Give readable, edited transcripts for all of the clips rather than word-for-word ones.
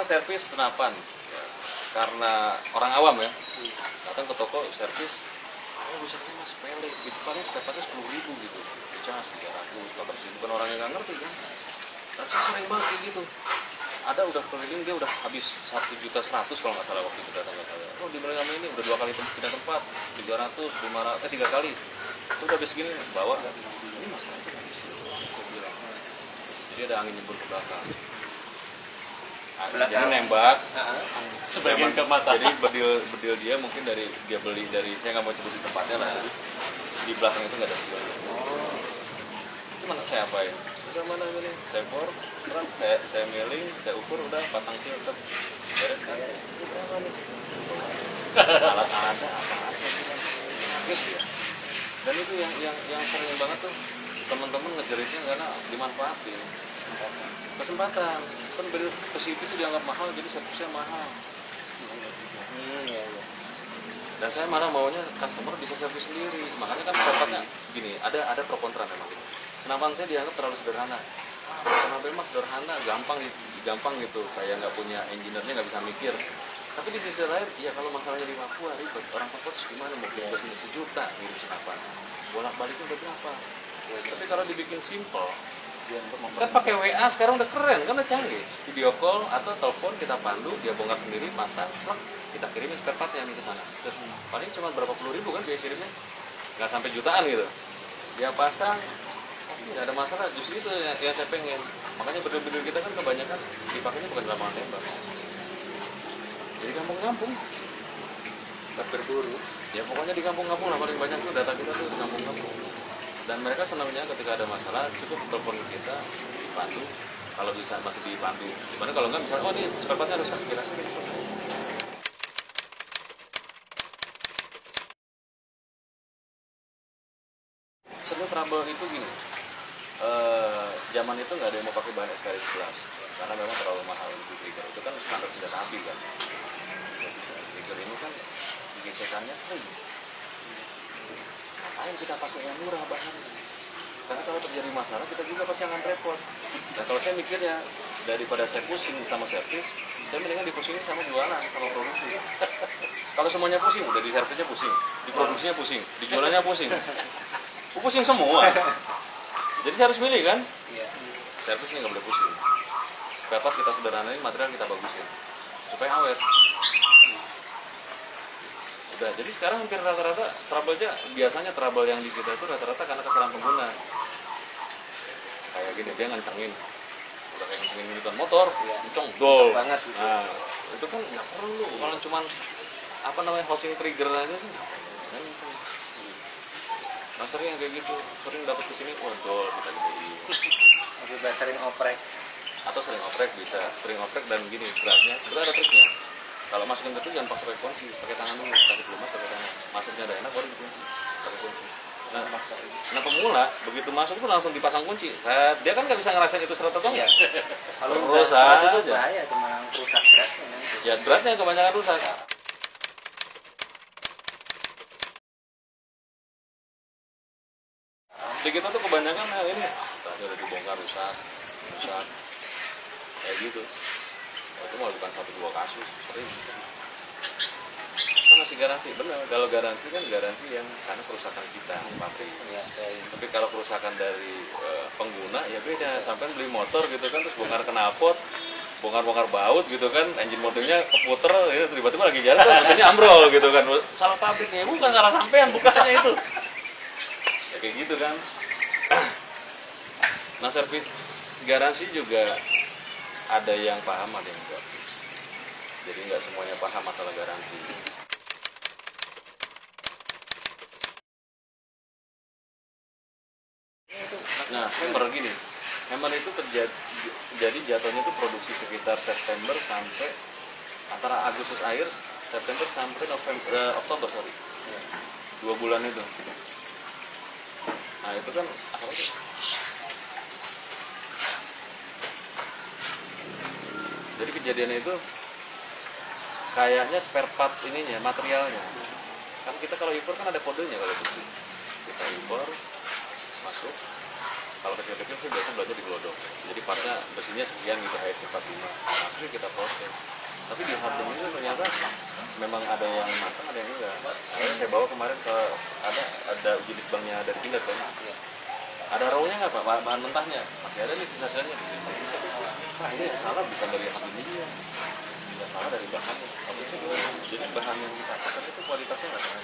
orang servis senapan ya, karena orang awam ya datang ke toko servis, buset ini mas sepele, itu paling spare partnya 10.000 gitu, dicas 300, 400 kan orang yang nggak ngerti kan. Dan saya sering banget kayak gitu. Ada udah keliling dia udah habis 1.100.000 kalau nggak salah waktu itu datang ke saya. Oh di Meriam ini udah 2 kali pindah tempat, 300, 500, 3 kali. Itu udah habis segini bawa. Ini masalahnya kan di sini. Saya bilang. Jadi ada angin nyembur ke belakang. Jadi nembak, sebagian ke mata. Jadi bedil dia mungkin dari dia beli dari, saya nggak mau sebut di tempatnya lah. Di belakang itu nggak ada siul. Itu mana saya apain? Udah mana ini? Saya bor, saya milling, saya ukur, udah pasang siul, tetap beres kan? Itu berapa nih? Alat ada apa-apa. Dan itu yang sering banget tuh teman-teman ngejeritnya karena dimanfaatin. Kesempatan kan ke situ itu dianggap mahal, jadi servisnya mahal. Dan saya marah maunya customer bisa servis sendiri. Makanya kan tempatnya gini, ada pro kontra memang gitu. Senapan saya dianggap terlalu sederhana. Senapan mas sederhana, gampang gitu, kayak nggak punya engineer-nya, nggak bisa mikir. Tapi di sisi lain, ya kalau masalahnya di Papua ribet, orang Papua terus gimana mau kirim ke sini 1 juta ngirim senapan, bolak-baliknya udah berapa? Tapi kalau dibikin simple, kan pakai WA sekarang udah keren, kan udah canggih. Video call atau telepon kita pandu, dia bongkar sendiri, pasang, kita kirimin spare partnya nih ke sana. Terus paling cuma berapa puluh ribu kan dia kirimnya, nggak sampai jutaan gitu. Dia pasang, nggak ada masalah. Justru itu yang saya pengen. Makanya bedil-bedil kita kan kebanyakan dipakainya bukan lapangan tembak. Jadi kampung-kampung, tak berburu. Ya pokoknya di kampung-kampung lah paling banyak tuh data kita tuh di kampung-kampung. Dan mereka senangnya ketika ada masalah cukup telepon kita, dipandu. Kalau bisa masih dipandu. Gimana kalau enggak misalnya, oh ini spare partnya rusak, kira-kira selesai. Sebenarnya trouble itu gini, zaman itu nggak ada yang mau pakai bahan SKS 11 karena memang terlalu mahal untuk trigger. Itu kan standar senjata api kan. Trigger ini kan gesekannya sering. Ngapain kita pakai yang murah bahannya? Karena kalau terjadi masalah kita juga pasti akan repot. Nah kalau saya mikirnya daripada saya pusing sama servis, saya mendingan dipusingin sama jualan, sama produksi. Kalau semuanya pusing, udah di servisnya pusing, di produksinya pusing, di jualannya pusing, pusing semua. Jadi saya harus milih kan? Servisnya nggak boleh pusing. Spare part kita sederhanain, material kita bagusin supaya awet. Udah, jadi sekarang hampir rata-rata trouble-nya, biasanya trouble yang di kita itu rata-rata karena kesalahan pengguna. Kayak gini, dia ngancangin. Udah kayak ngancangin minutan motor, kenceng, dol. Banget gitu. Nah, itu kan nggak perlu. Kalau cuman, apa namanya, housing trigger aja sih. Nah sering yang kayak gitu, sering dapat kesini, wah dol, kita beli. Udah sering oprek. Atau sering oprek bisa, sering oprek dan gini, beratnya, sebenarnya ada triknya. Kalau masukin ke itu jangan pakai kunci, pakai tangan dulu, kasih pelumas pakai tangan. Masuknya ada enak baru dikunci, pakai kunci. Nah pemula begitu masuk itu langsung dipasang kunci. Dia kan nggak bisa ngerasain itu serat atau enggak. Kalau terus aja aja. bahaya, cuma rusak beratnya. Ya beratnya kebanyakan rusak. Di kita tuh kebanyakan ini tadi udah dibongkar rusak, kayak gitu. Itu malah bukan 1-2 kasus, sering. Kan masih garansi, benar. Kalau garansi kan garansi yang karena kerusakan kita pabrik. Tapi kalau kerusakan dari pengguna ya beda. Sampai beli motor gitu kan, terus bongkar knalpot, bongkar baut gitu kan, engine motornya keputer, ya, tiba-tiba lagi jalan, mesinnya ambrol gitu kan. Salah pabriknya, bukan salah sampean, bukannya itu. Ya kayak gitu kan. Nah servis garansi juga ada yang paham, ada yang enggak sih. Jadi nggak semuanya paham masalah garansi. Nah, hammer gini. Hammer itu jadi jatuhnya itu produksi sekitar September sampai antara Agustus akhir, September sampai Oktober sorry. 2 bulan itu. Nah, itu kan apa itu? Jadi kejadiannya itu kayaknya spare part ininya, materialnya. Kan kita kalau impor kan ada kodenya kalau besi. Kita impor, masuk, Kalau kecil-kecil sih biasa belajar di Glodok. Jadi partnya besinya sekian gitu, HSC 45. Langsung kita proses. Tapi di harden itu ternyata memang ada yang matang, ada yang enggak. Akhirnya saya bawa kemarin ke ada uji litbangnya dari Pindad kan. Ada raw-nya nggak Pak? Bahan mentahnya masih ada nih sisa-sisanya. Nah ini salah bukan dari hardennya, tidak salah dari bahannya. Jadi bahan yang kita pesan itu kualitasnya nggak sama.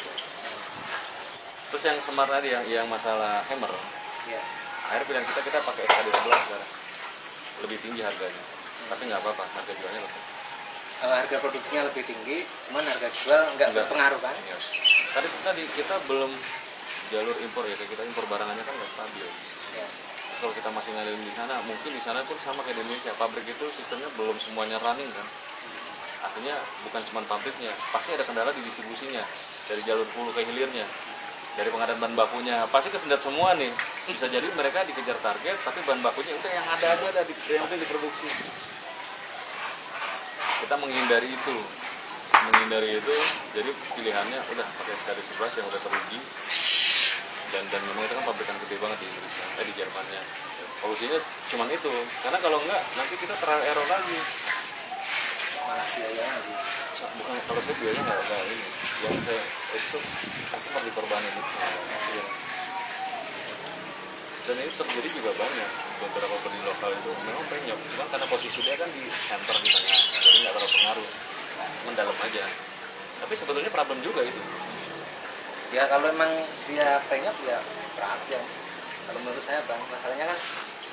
Terus yang smart tadi yang masalah hammer. Iya. Akhirnya pilihan kita pakai SKD 11 sekarang. Lebih tinggi harganya. Tapi nggak apa-apa, harga jualnya lebih. Harga produksinya lebih tinggi, cuman harga jual nggak berpengaruh kan? Ya. Tadi kita belum jalur impor ya, kita impor barangannya kan nggak stabil. Ya. Kalau kita masih ngadilin di sana, mungkin di sana pun sama kayak di Indonesia. Pabrik itu sistemnya belum semuanya running kan. Artinya bukan cuma pabriknya, pasti ada kendala di distribusinya dari jalur hulu ke hilirnya, dari pengadaan bahan bakunya, pasti kesendat semua nih. Bisa jadi mereka dikejar target, tapi bahan bakunya itu yang ada aja yang udah diproduksi. Kita menghindari itu, jadi pilihannya udah pakai SKD 11 yang udah teruji. Dan memang itu kan pabrikan gede banget di Indonesia, di Jermannya. Solusinya cuma itu, karena kalau enggak nanti kita trial error lagi. Malah biaya lagi. Bukan, kalau saya biayanya nggak ini, yang saya itu customer dikorbanin itu. Ya. Dan itu terjadi juga banyak beberapa pembeli lokal itu memang penyok, cuma karena posisi dia kan di center di tengah, jadi nggak terlalu pengaruh, mendalam aja. Tapi sebetulnya problem juga itu. Ya kalau memang dia penyok ya problem. Kalau menurut saya bang, masalahnya kan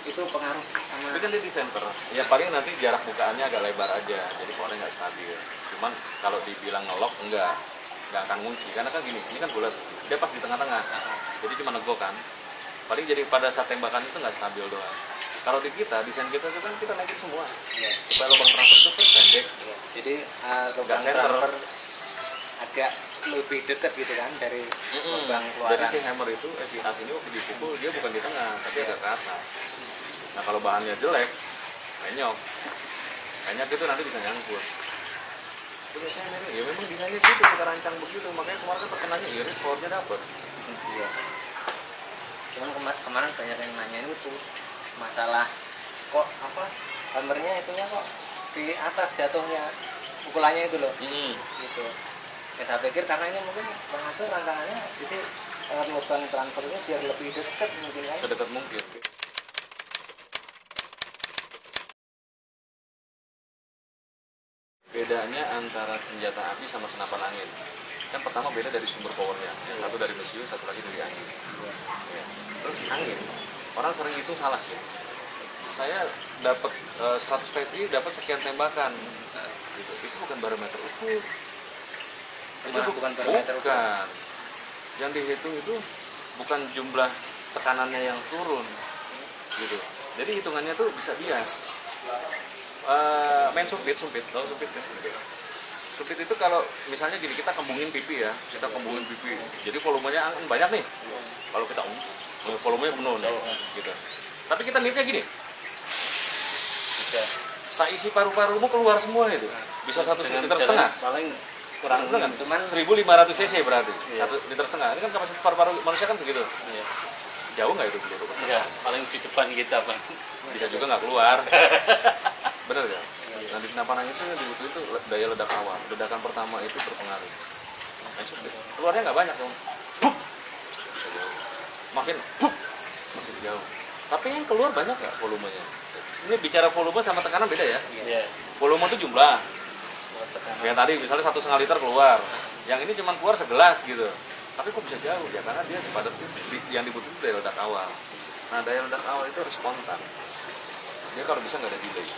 itu pengaruh sama. Tapi kan dia di center. Ya paling nanti jarak bukaannya agak lebar aja, jadi polanya nggak stabil. Cuman kalau dibilang ngelok nggak akan ngunci, karena kan gini, ini kan bulat, dia pas di tengah-tengah, jadi cuma nego kan. Paling jadi pada saat tembakan itu nggak stabil doang. Kalau di kita, desain kita itu kan kita naikin semua. Ya. Supaya lubang transfer itu kan pendek. Ya. Jadi lubang transfer agak lebih dekat gitu kan dari lubang keluaran. Jadi si hammer itu, si as ini waktu dipukul dia bukan di tengah, tapi agak ke atas. Nah kalau bahannya jelek, penyok itu nanti bisa nyangkut. Terus saya ya memang desainnya gitu, kita rancang begitu, makanya semua kan terkenanya irit, powernya dapet. Iya. Cuman kemarin banyak yang nanyain itu masalah kok hammernya itunya kok di atas jatuhnya pukulannya itu loh. Gitu. Ya saya pikir karena ini mungkin mengatur rancangannya, jadi lubang transfernya biar lebih dekat mungkin kan. Sedekat mungkin. Bedanya antara senjata api sama senapan angin. Kan pertama beda dari sumber powernya. Yang satu dari mesin, satu lagi dari angin. Ya. Terus angin, orang sering itu salah ya. Saya dapat 100 PPI dapat sekian tembakan. Gitu. Itu bukan barometer ukur. Itu bukan barometer ukur. Yang dihitung itu bukan jumlah tekanannya yang turun. Gitu. Jadi hitungannya tuh bisa bias. Main sumpit kan. Sumpit itu kalau misalnya gini, kita kembungin pipi ya, jadi volumenya banyak nih. Kalau kita volumenya penuh gitu. Tapi kita nitnya gini, seisi paru-parumu keluar semua itu, bisa 1,5 liter. Paling kurang kan? Cuman 1.500 cc berarti, 1,5 liter. Ini kan kapasitas paru-paru manusia kan segitu. Jauh nggak itu peluru? Ya, paling di depan kita bang. Bisa juga nggak keluar. Bener ya? Nah di senapan angin itu yang dibutuhin itu daya ledak awal. Ledakan pertama itu berpengaruh. Keluarnya nggak banyak dong. Bisa jauh. Makin jauh. Tapi yang keluar banyak ya volumenya. Ini bicara volume sama tekanan beda ya? Iya. Volume itu jumlah. Kayak tadi misalnya 1,5 liter keluar. Yang ini cuma keluar segelas gitu. Tapi kok bisa jauh ya? Karena dia pada yang dibutuhin itu daya ledak awal. Nah daya ledak awal itu harus spontan. Dia kalau bisa nggak ada delay.